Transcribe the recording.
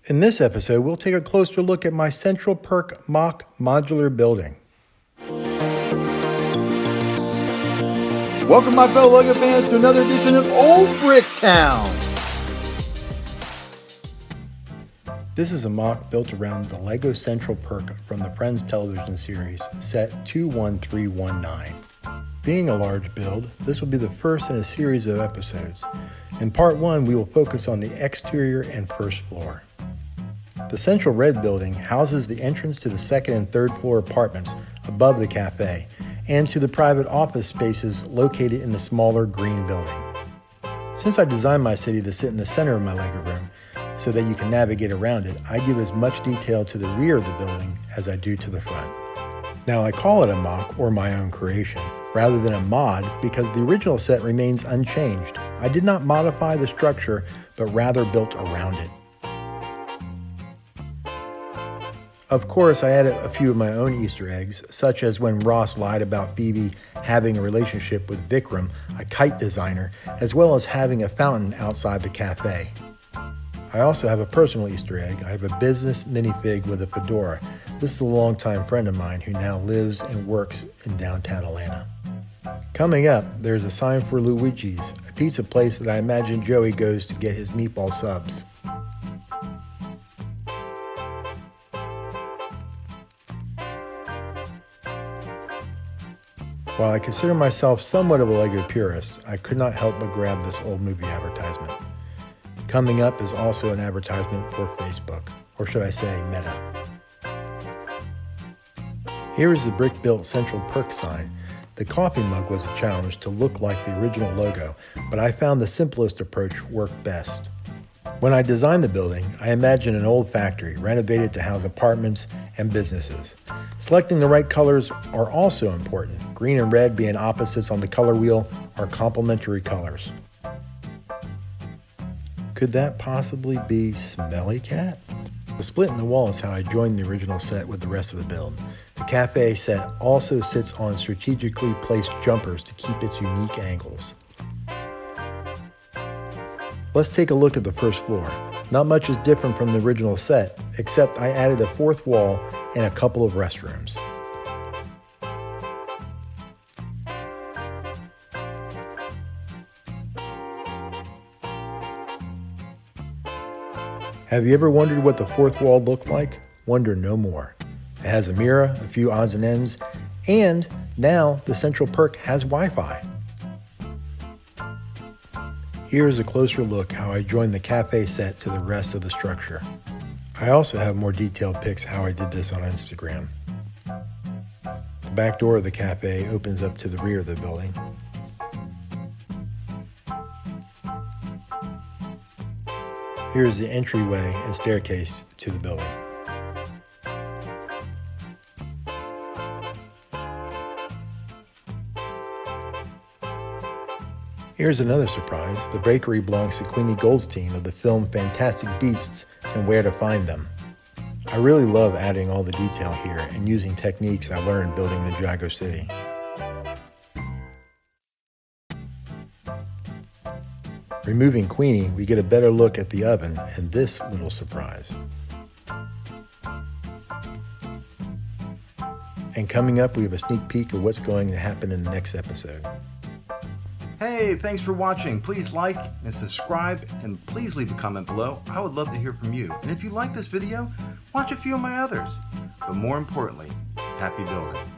In this episode, we'll take a closer look at my Central Perk mock modular building. Welcome, my fellow LEGO fans, to another edition of Old Brick Town. This is a mock built around the LEGO Central Perk from the Friends television series, set 21319. Being a large build, this will be the first in a series of episodes. In part 1, we will focus on the exterior and first floor. The central red building houses the entrance to the second and third floor apartments above the cafe and to the private office spaces located in the smaller green building. Since I designed my city to sit in the center of my LEGO room so that you can navigate around it, I give as much detail to the rear of the building as I do to the front. Now I call it a mock or my own creation rather than a mod because the original set remains unchanged. I did not modify the structure but rather built around it. Of course, I added a few of my own Easter eggs, such as when Ross lied about Phoebe having a relationship with Vikram, a kite designer, as well as having a fountain outside the cafe. I also have a personal Easter egg. I have a business minifig with a fedora. This is a longtime friend of mine who now lives and works in downtown Atlanta. Coming up, there's a sign for Luigi's, a pizza place that I imagine Joey goes to get his meatball subs. While I consider myself somewhat of a LEGO purist, I could not help but grab this old movie advertisement. Coming up is also an advertisement for Facebook, or should I say Meta. Here is the brick-built Central Perk sign. The coffee mug was a challenge to look like the original logo, but I found the simplest approach worked best. When I designed the building, I imagined an old factory renovated to house apartments and businesses. Selecting the right colors are also important. Green and red being opposites on the color wheel are complementary colors. Could that possibly be Smelly Cat? The split in the wall is how I joined the original set with the rest of the build. The cafe set also sits on strategically placed jumpers to keep its unique angles. Let's take a look at the first floor. Not much is different from the original set, except I added a fourth wall and a couple of restrooms. Have you ever wondered what the fourth wall looked like? Wonder no more. It has a mirror, a few odds and ends, and now the Central Perk has Wi-Fi. Here's a closer look how I joined the cafe set to the rest of the structure. I also have more detailed pics how I did this on Instagram. The back door of the cafe opens up to the rear of the building. Here's the entryway and staircase to the building. Here's another surprise. The bakery belongs to Queenie Goldstein of the film Fantastic Beasts and Where to Find Them. I really love adding all the detail here and using techniques I learned building the Jago City. Removing Queenie, we get a better look at the oven and this little surprise. And coming up, we have a sneak peek of what's going to happen in the next episode. Hey, thanks for watching. Please like and subscribe, and please leave a comment below. I would love to hear from you. And if you like this video, watch a few of my others. But more importantly, happy building.